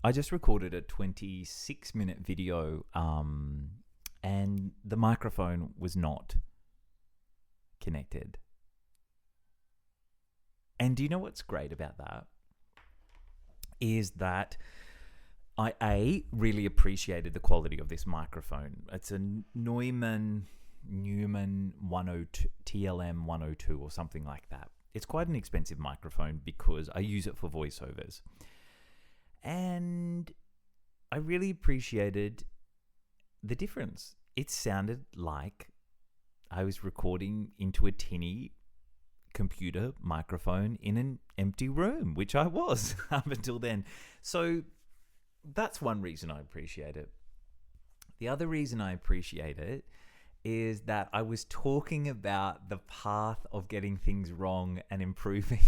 I just recorded a 26-minute video, and the microphone was not connected. And do you know what's great about that? Is that I really appreciated the quality of this microphone. It's a Neumann 102, TLM 102 or something like that. It's quite an expensive microphone because I use it for voiceovers. And I really appreciated the difference. It sounded like I was recording into a tinny computer microphone in an empty room, which I was up until then. So that's one reason I appreciate it. The other reason I appreciate it is that I was talking about the path of getting things wrong and improving.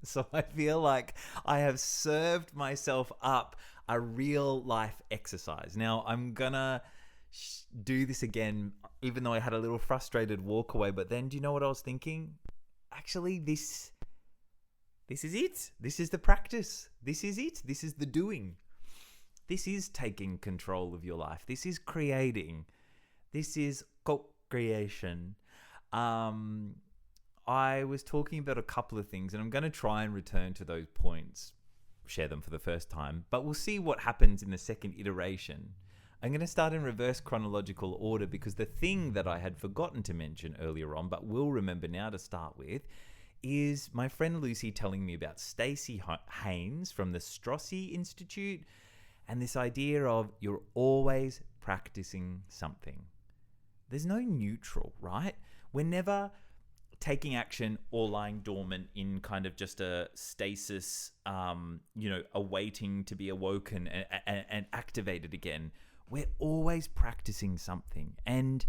So I feel like I have served myself up a real life exercise. Now I'm gonna do this again, even though I had a little frustrated walk away. But then, do you know what I was thinking? Actually, this is it. This is the practice. This is it. This is the doing. This is taking control of your life. This is creating. This is co-creation. I was talking about a couple of things, and I'm going to try and return to those points, share them for the first time, but we'll see what happens in the second iteration. I'm going to start in reverse chronological order because the thing that I had forgotten to mention earlier on, but will remember now to start with, is my friend Lucy telling me about Stacey Haynes from the Strossi Institute and this idea of you're always practicing something. There's no neutral, right? We're never taking action or lying dormant in kind of just a stasis, awaiting to be awoken and activated again. We're always practicing something. And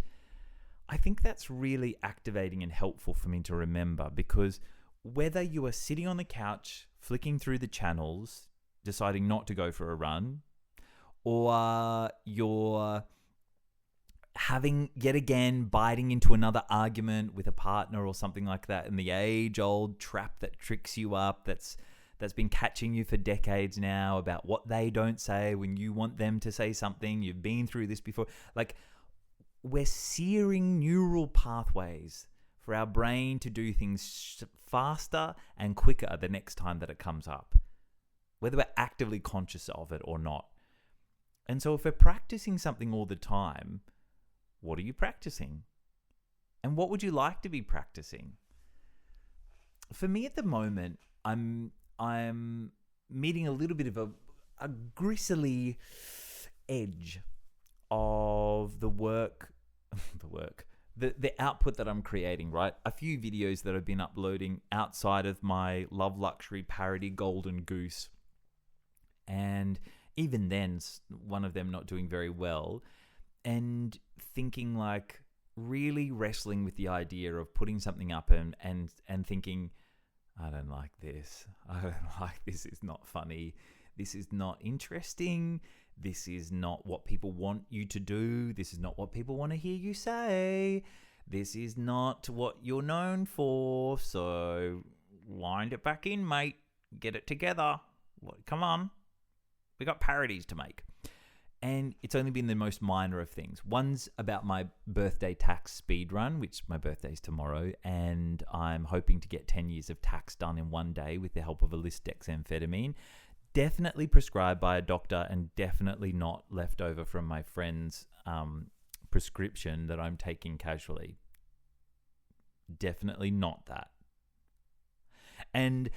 I think that's really activating and helpful for me to remember, because whether you are sitting on the couch, flicking through the channels, deciding not to go for a run, or you're biting into another argument with a partner or something like that, and the age-old trap that tricks you up, that's been catching you for decades now about what they don't say when you want them to say something. You've been through this before. Like, we're searing neural pathways for our brain to do things faster and quicker the next time that it comes up, whether we're actively conscious of it or not. And so if we're practicing something all the time, what are you practicing? And what would you like to be practicing? For me at the moment, I'm meeting a little bit of a gristly edge of the output that I'm creating, right? A few videos that I've been uploading outside of my Love Luxury parody Golden Goose. And even then, one of them not doing very well. And thinking, like, really wrestling with the idea of putting something up and thinking, I don't like this. I don't like this. It's not funny. This is not interesting. This is not what people want you to do. This is not what people want to hear you say. This is not what you're known for. So wind it back in, mate. Get it together. Come on. We got parodies to make. And it's only been the most minor of things. One's about my birthday tax speed run, which my birthday's tomorrow, and I'm hoping to get 10 years of tax done in one day with the help of a lisdexamphetamine. Definitely prescribed by a doctor and definitely not left over from my friend's prescription that I'm taking casually. Definitely not that. And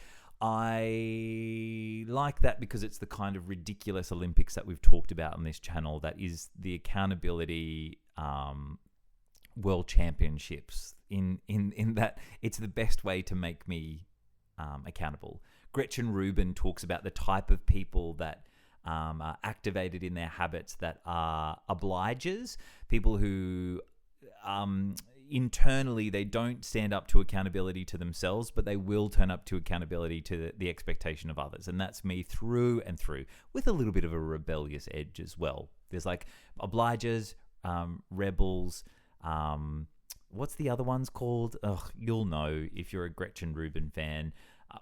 I like that because it's the kind of ridiculous Olympics that we've talked about on this channel, that is the accountability world championships, in that it's the best way to make me accountable. Gretchen Rubin talks about the type of people that are activated in their habits that are obligers, people who internally they don't stand up to accountability to themselves, but they will turn up to accountability to the expectation of others. And that's me through and through, with a little bit of a rebellious edge as well. There's like obligers, rebels, what's the other ones called? You'll know if you're a Gretchen Rubin fan.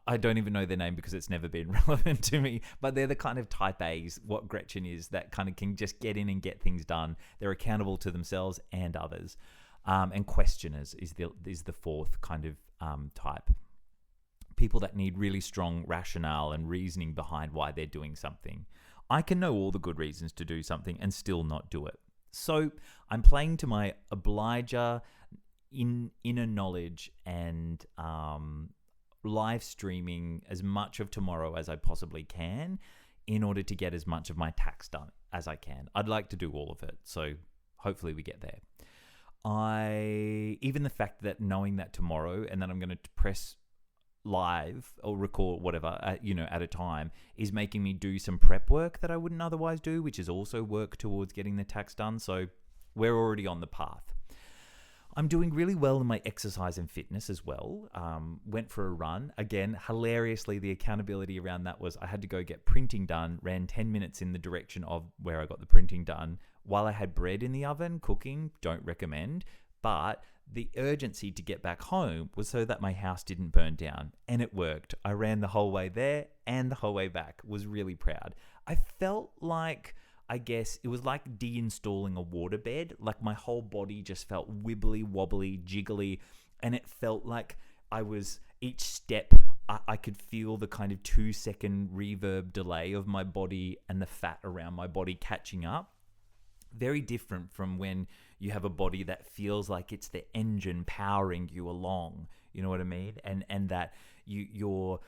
I don't even know their name because it's never been relevant to me, but they're the kind of type A's, what Gretchen is, that kind of can just get in and get things done. They're accountable to themselves and others. And questioners is the fourth kind of type. People that need really strong rationale and reasoning behind why they're doing something. I can know all the good reasons to do something and still not do it. So I'm playing to my obliger, inner knowledge, and live streaming as much of tomorrow as I possibly can in order to get as much of my tax done as I can. I'd like to do all of it, so hopefully we get there. Even the fact that knowing that tomorrow and then I'm going to press live or record whatever at a time is making me do some prep work that I wouldn't otherwise do, which is also work towards getting the tax done. So we're already on the path. I'm doing really well in my exercise and fitness as well. Went for a run. Again, hilariously, the accountability around that was I had to go get printing done, ran 10 minutes in the direction of where I got the printing done while I had bread in the oven cooking. Don't recommend. But the urgency to get back home was so that my house didn't burn down. And it worked. I ran the whole way there and the whole way back. Was really proud. I felt like, I guess it was like deinstalling a waterbed. Like my whole body just felt wibbly, wobbly, jiggly. And it felt like each step, I could feel the kind of 2-second reverb delay of my body and the fat around my body catching up. Very different from when you have a body that feels like it's the engine powering you along. You know what I mean? And that you're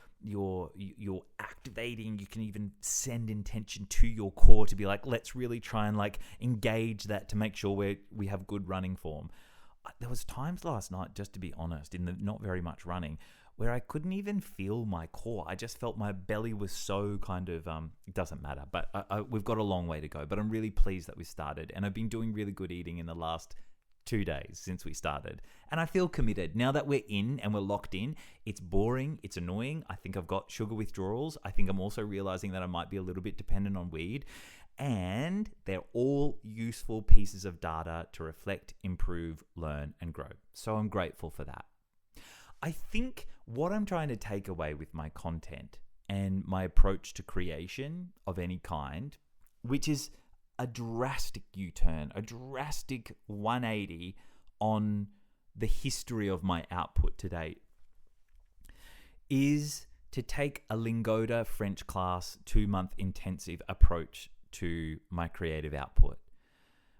activating. You can even send intention to your core to be like, let's really try and like engage that to make sure we have good running form. There was times last night, just to be honest, in the not very much running, where I couldn't even feel my core. I just felt my belly was so kind of, it doesn't matter, but we've got a long way to go. But I'm really pleased that we started. And I've been doing really good eating in the last 2 days since we started. And I feel committed. Now that we're in and we're locked in, it's boring, it's annoying. I think I've got sugar withdrawals. I think I'm also realizing that I might be a little bit dependent on weed. And they're all useful pieces of data to reflect, improve, learn, and grow. So I'm grateful for that. I think what I'm trying to take away with my content and my approach to creation of any kind, which is a drastic U-turn, a drastic 180 on the history of my output to date, is to take a Lingoda French class 2-month intensive approach to my creative output.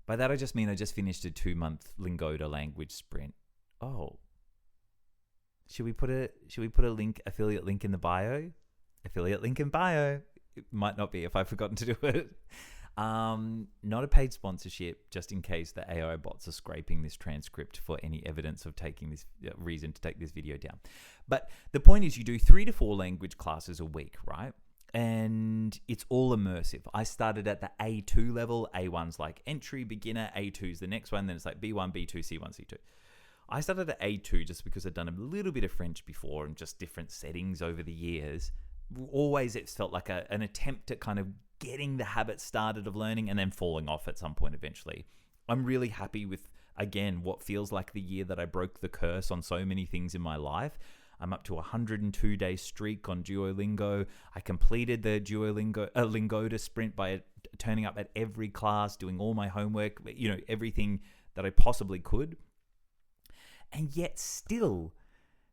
By that I just mean I just finished a 2-month Lingoda language sprint. Oh. Should we put a link, affiliate link in the bio? Affiliate link in bio. It might not be if I've forgotten to do it. Not a paid sponsorship, just in case the AI bots are scraping this transcript for any evidence of taking this reason to take this video down. But the point is, you do 3 to 4 language classes a week, right? And it's all immersive. I started at the A2 level. A1's like entry, beginner. A2's the next one. Then it's like B1, B2, C1, C2. I started at A2 just because I'd done a little bit of French before and just different settings over the years. Always it's felt like an attempt at kind of getting the habit started of learning and then falling off at some point eventually. I'm really happy with, again, what feels like the year that I broke the curse on so many things in my life. I'm up to a 102-day streak on Duolingo. I completed the Lingoda sprint by turning up at every class, doing all my homework, everything that I possibly could. And yet still,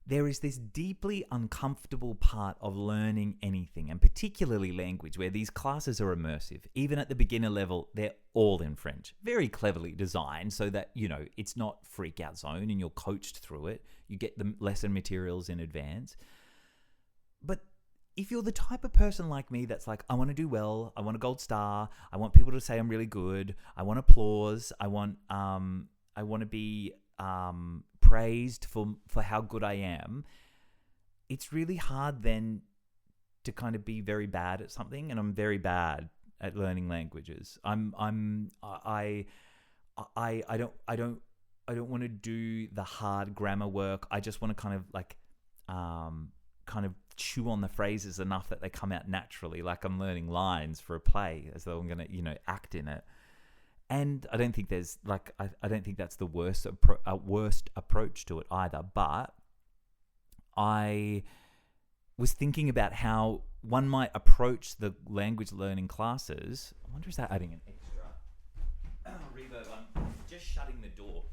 there is this deeply uncomfortable part of learning anything, and particularly language, where these classes are immersive. Even at the beginner level, they're all in French. Very cleverly designed so that, it's not freak out zone and you're coached through it. You get the lesson materials in advance. But if you're the type of person like me that's like, I want to do well, I want a gold star, I want people to say I'm really good, I want applause, I want to be praised for how good I am, it's really hard then to kind of be very bad at something, and I'm very bad at learning languages. I don't want to do the hard grammar work. I just want to kind of chew on the phrases enough that they come out naturally, like I'm learning lines for a play as though I'm going to act in it. And I don't think I don't think that's the worst worst approach to it either. But was thinking about how one might approach the language learning classes. I wonder, is that adding an extra reverb? I'm just shutting the door.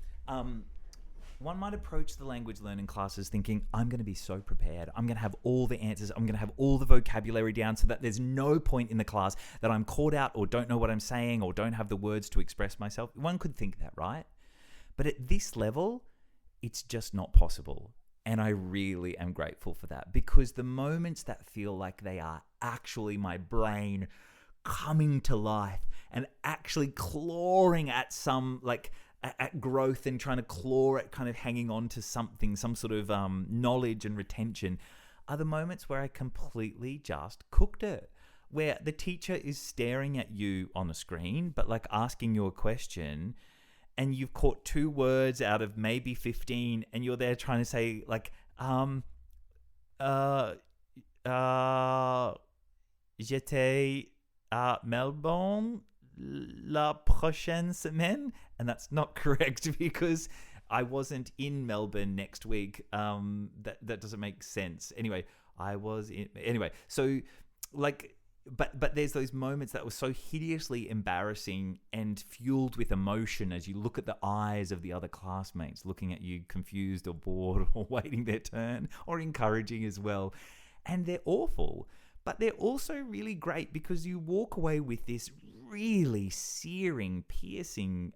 One might approach the language learning classes thinking, I'm going to be so prepared. I'm going to have all the answers. I'm going to have all the vocabulary down so that there's no point in the class that I'm caught out or don't know what I'm saying or don't have the words to express myself. One could think that, right? But at this level, it's just not possible. And I really am grateful for that, because the moments that feel like they are actually my brain coming to life and actually clawing at some, like, at growth and trying to claw at kind of hanging on to something, some sort of knowledge and retention, are the moments where I completely just cooked it. Where the teacher is staring at you on a screen, but like asking you a question, and you've caught 2 words out of maybe 15, and you're there trying to say like, j'étais à Melbourne la prochaine semaine, and that's not correct because I wasn't in Melbourne next week. That doesn't make sense. Anyway, so like, but there's those moments that were so hideously embarrassing and fueled with emotion as you look at the eyes of the other classmates looking at you confused or bored or waiting their turn, or encouraging as well. And they're awful, but they're also really great because you walk away with this really searing, piercing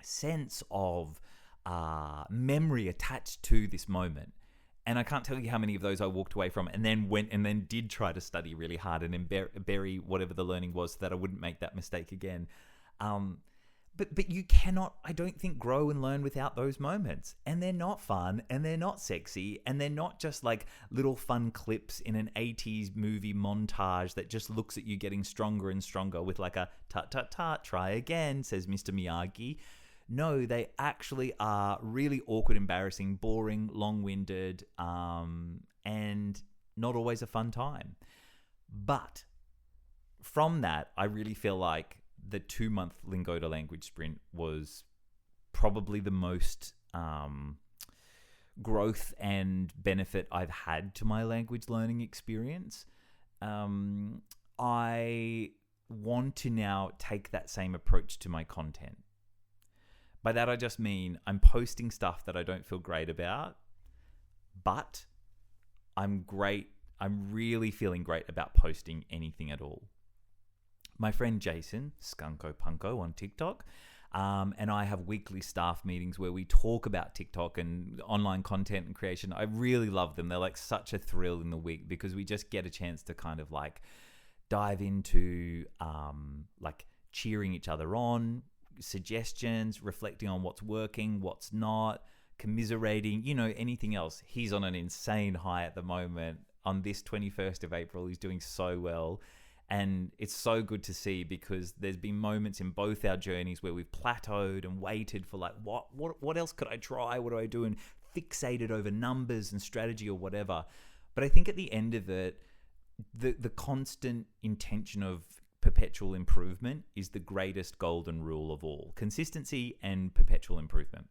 sense of memory attached to this moment. And I can't tell you how many of those I walked away from and then did try to study really hard and then bury whatever the learning was so that I wouldn't make that mistake again. But you cannot, I don't think, grow and learn without those moments. And they're not fun, and they're not sexy, and they're not just like little fun clips in an 80s movie montage that just looks at you getting stronger and stronger with like a tut, try again, says Mr. Miyagi. No, they actually are really awkward, embarrassing, boring, long-winded, and not always a fun time. But from that, I really feel like the 2-month Lingoda language sprint was probably the most growth and benefit I've had to my language learning experience. I want to now take that same approach to my content. By that, I just mean I'm posting stuff that I don't feel great about, but I'm really feeling great about posting anything at all. My friend Jason, Skunko Punko on TikTok, and I have weekly staff meetings where we talk about TikTok and online content and creation. I really love them. They're like such a thrill in the week because we just get a chance to kind of like dive into like cheering each other on, suggestions, reflecting on what's working, what's not, commiserating, anything else. He's on an insane high at the moment. On this 21st of April, he's doing so well. And it's so good to see because there's been moments in both our journeys where we've plateaued and waited for like, what else could I try? What do I do? And fixated over numbers and strategy or whatever. But I think at the end of it, the constant intention of perpetual improvement is the greatest golden rule of all. Consistency and perpetual improvement.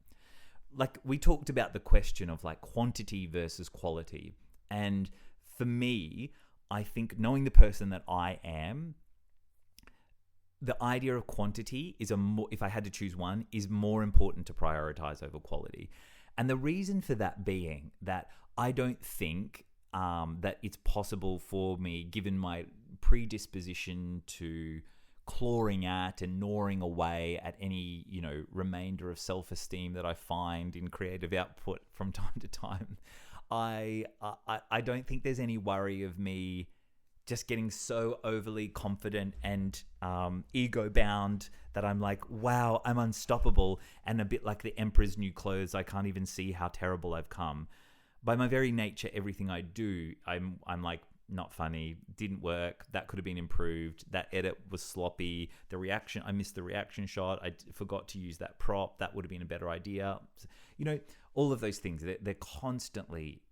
Like we talked about the question of like quantity versus quality. And for me, I think knowing the person that I am, the idea of quantity is if I had to choose one, is more important to prioritize over quality. And the reason for that being that I don't think that it's possible for me, given my predisposition to clawing at and gnawing away at any, remainder of self-esteem that I find in creative output from time to time. I don't think there's any worry of me just getting so overly confident and ego bound that I'm like, wow, I'm unstoppable, and a bit like the emperor's new clothes, I can't even see how terrible I've come. By my very nature, everything I do, I'm like, not funny, didn't work, that could have been improved, that edit was sloppy, I missed the reaction shot, I forgot to use that prop, that would have been a better idea. All of those things, they're constantly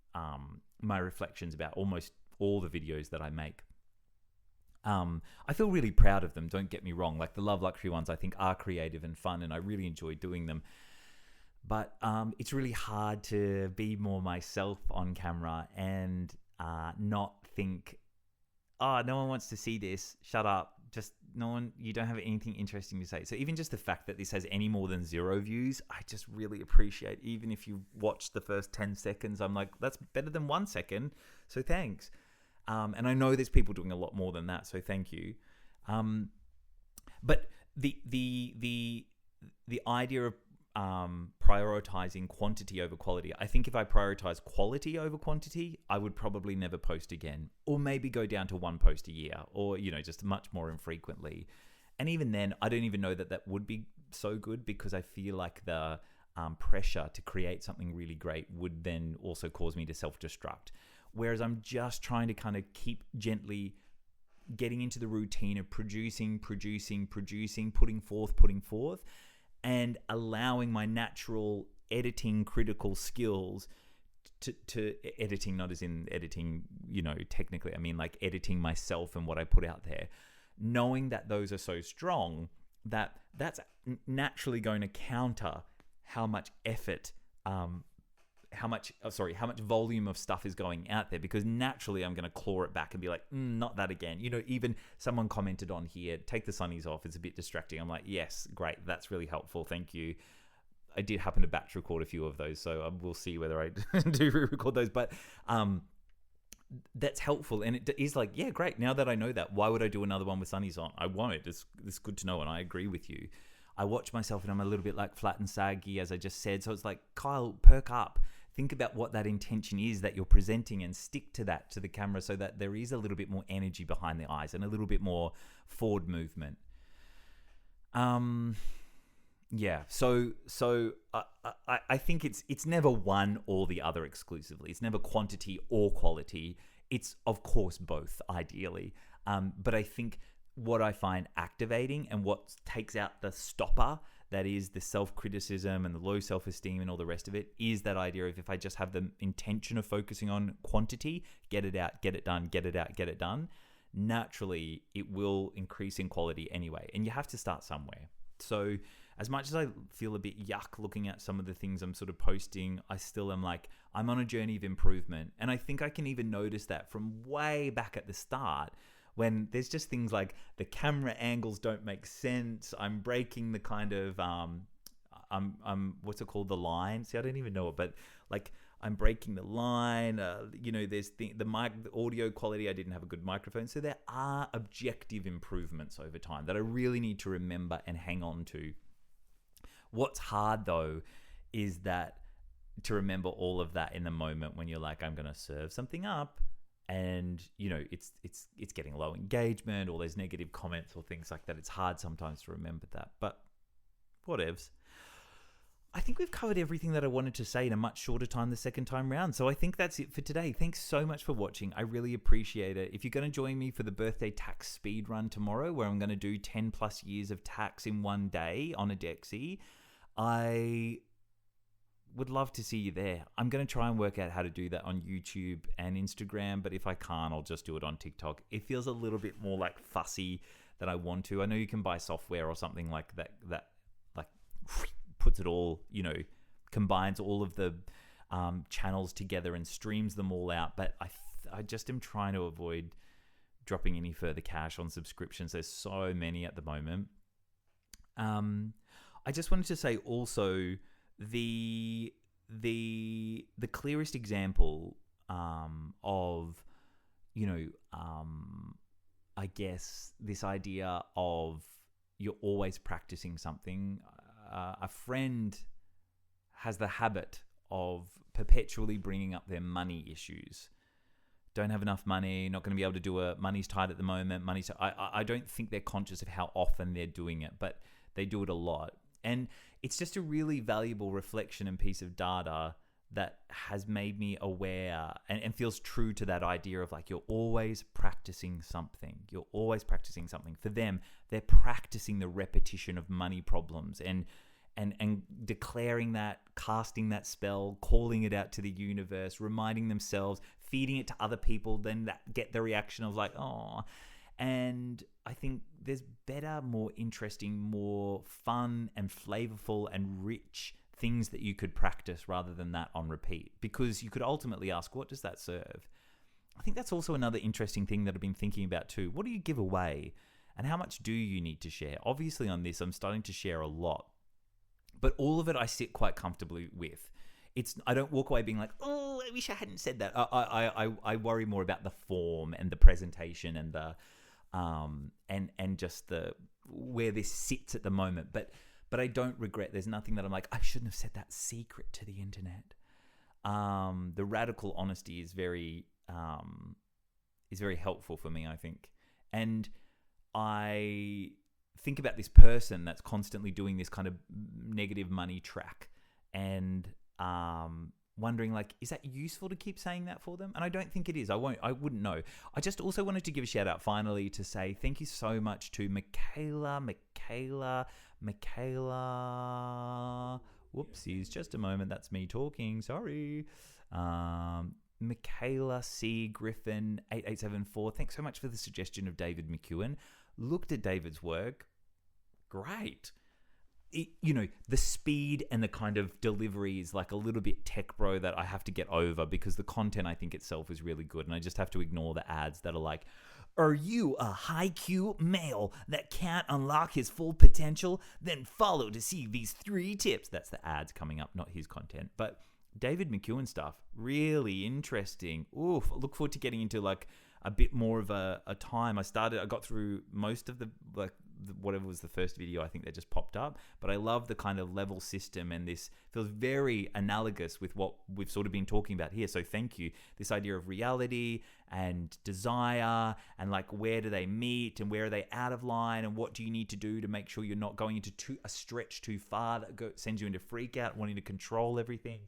my reflections about almost all the videos that I make. I feel really proud of them, don't get me wrong. Like the Love Luxury ones I think are creative and fun and I really enjoy doing them. But it's really hard to be more myself on camera, and not think, oh, no one wants to see this, shut up, just no one, you don't have anything interesting to say. So even just the fact that this has any more than 0 views, I just really appreciate. Even if you watched the first 10 seconds, I'm like, that's better than 1 second, so thanks. And I know there's people doing a lot more than that, so thank you. But the idea of prioritizing quantity over quality. I think if I prioritize quality over quantity, I would probably never post again, or maybe go down to 1 post a year, or, just much more infrequently. And even then, I don't even know that would be so good, because I feel like the pressure to create something really great would then also cause me to self-destruct. Whereas I'm just trying to kind of keep gently getting into the routine of producing, putting forth, and allowing my natural editing critical skills to editing, not as in editing, technically, I mean like editing myself and what I put out there, knowing that those are so strong that that's naturally going to counter how much effort, how much volume of stuff is going out there, because naturally I'm going to claw it back and be like, not that again. Even someone commented on here, take the sunnies off, it's a bit distracting. I'm like, yes, great, that's really helpful, thank you. I did happen to batch record a few of those, so we'll see whether I do re-record those, but that's helpful. And it is like, yeah, great, now that I know that, why would I do another one with sunnies on? I won't. It's good to know, and I agree with you. I watch myself and I'm a little bit like flat and saggy, as I just said, so it's like, Kyle, perk up. Think about what that intention is that you're presenting, and stick to that, to the camera, so that there is a little bit more energy behind the eyes and a little bit more forward movement. Yeah. So I think it's never one or the other exclusively. It's never quantity or quality. It's of course both, ideally. But I think what I find activating, and what takes out the stopper, that is the self-criticism and the low self-esteem and all the rest of it, is that idea of, if I just have the intention of focusing on quantity, get it out, get it done, get it out, get it done, naturally it will increase in quality anyway. And you have to start somewhere. So as much as I feel a bit yuck looking at some of the things I'm sort of posting, I still am like, I'm on a journey of improvement. And I think I can even notice that from way back at the start, when there's just things like the camera angles don't make sense. I'm breaking the kind of, what's it called? The line. See, I don't even know it, but like I'm breaking the line. There's the audio quality. I didn't have a good microphone. So there are objective improvements over time that I really need to remember and hang on to. What's hard though is that to remember all of that in the moment when you're like, I'm going to serve something up, and it's getting low engagement, or there's negative comments or things like that. It's hard sometimes to remember that, but whatevs. I think we've covered everything that I wanted to say in a much shorter time the second time round. So I think that's it for today. Thanks so much for watching. I really appreciate it. If you're going to join me for the birthday tax speed run tomorrow, where I'm going to do 10 plus years of tax in one day on a Dexy, I would love to see you there. I'm going to try and work out how to do that on YouTube and Instagram, but if I can't, I'll just do it on TikTok. It feels a little bit more like fussy than I want to. I know you can buy software or something like that like puts it all, combines all of the channels together and streams them all out, but I just am trying to avoid dropping any further cash on subscriptions. There's so many at the moment. I just wanted to say also, the clearest example of I guess this idea of you're always practicing something. A friend has the habit of perpetually bringing up their money issues. Don't have enough money, not going to be able to do it, money's tight at the moment, I don't think they're conscious of how often they're doing it, but they do it a lot. And it's just a really valuable reflection and piece of data that has made me aware and feels true to that idea of like, you're always practicing something. You're always practicing something. For them, they're practicing the repetition of money problems and declaring that, casting that spell, calling it out to the universe, reminding themselves, feeding it to other people, then that get the reaction of like, oh. And I think there's better, more interesting, more fun and flavorful and rich things that you could practice rather than that on repeat. Because you could ultimately ask, what does that serve? I think that's also another interesting thing that I've been thinking about too. What do you give away, and how much do you need to share? Obviously on this, I'm starting to share a lot, but all of it I sit quite comfortably with. I don't walk away being like, oh, I wish I hadn't said that. I worry more about the form and the presentation and the and just the where this sits at the moment. But I don't regret. There's nothing that I'm like, I shouldn't have said that secret to the internet. The radical honesty is very helpful for me, I think. And I think about this person that's constantly doing this kind of negative money track and wondering like, is that useful to keep saying that for them? And I don't think it is. I wouldn't know. I just also wanted to give a shout out finally to say thank you so much to Michaela. Whoopsies, just a moment. That's me talking. Sorry. Michaela C. Griffin 8874. Thanks so much for the suggestion of David McEwen. Looked at David's work. Great. The speed and the kind of delivery is like a little bit tech bro that I have to get over, because the content I think itself is really good, and I just have to ignore the ads that are like, are you a high Q male that can't unlock his full potential? Then follow to see these 3 tips. That's the ads coming up, not his content. But David McEwen stuff, really interesting. Oof, I look forward to getting into like a bit more of a time. I got through most of whatever was the first video I think that just popped up, but I love the kind of level system, and this feels very analogous with what we've sort of been talking about here. So thank you. This idea of reality and desire, and like where do they meet and where are they out of line, and what do you need to do to make sure you're not going into a stretch too far that sends you into freak out, wanting to control everything.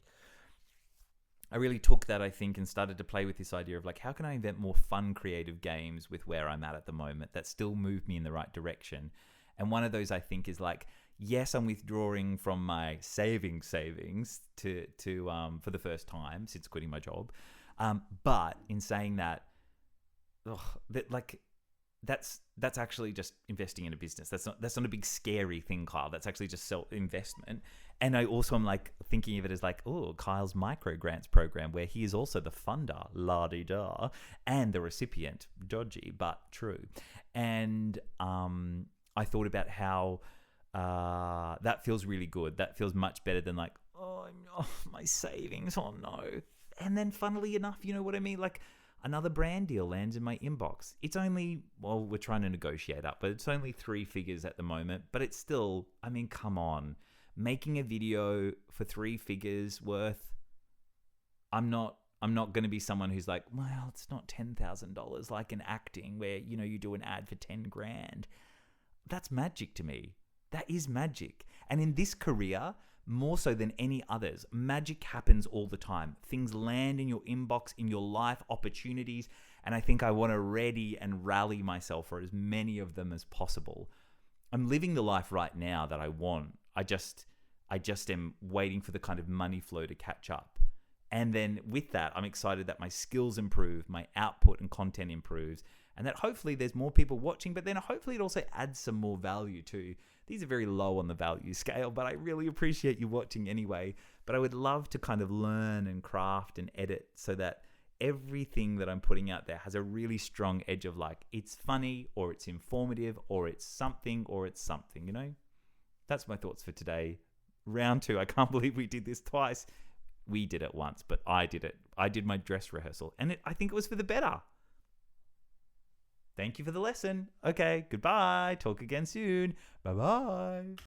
I really took that, I think, and started to play with this idea of like, how can I invent more fun, creative games with where I'm at the moment that still move me in the right direction? And one of those, I think, is like, yes, I'm withdrawing from my savings to for the first time since quitting my job. But in saying that, that's actually just investing in a business. That's not a big scary thing, Kyle. That's actually just self-investment. And I also am like thinking of it as like, oh, Kyle's micro grants program, where he is also the funder, la-di-da, and the recipient, dodgy but true. And I thought about how that feels really good. That feels much better than like, oh no, my savings, oh no. And then funnily enough, you know what I mean? Like, another brand deal lands in my inbox. It's only, well, we're trying to negotiate up, but it's only 3 figures at the moment. But it's still, I mean, come on. Making a video for 3 figures worth, I'm not going to be someone who's like, well, it's not $10,000 like in acting where, you do an ad for 10 grand. That's magic to me. That is magic. And in this career, more so than any others, magic happens all the time. Things land in your inbox, in your life, opportunities, and I think I want to ready and rally myself for as many of them as possible. I'm living the life right now that I want. I just am waiting for the kind of money flow to catch up. And then with that, I'm excited that my skills improve, my output and content improves, and that hopefully there's more people watching, but then hopefully it also adds some more value too. These are very low on the value scale, but I really appreciate you watching anyway. But I would love to kind of learn and craft and edit so that everything that I'm putting out there has a really strong edge of like, it's funny, or it's informative, or it's something, That's my thoughts for today. Round 2. I can't believe we did this twice. We did it once, but I did it. I did my dress rehearsal, and I think it was for the better. Thank you for the lesson. Okay, goodbye. Talk again soon. Bye-bye.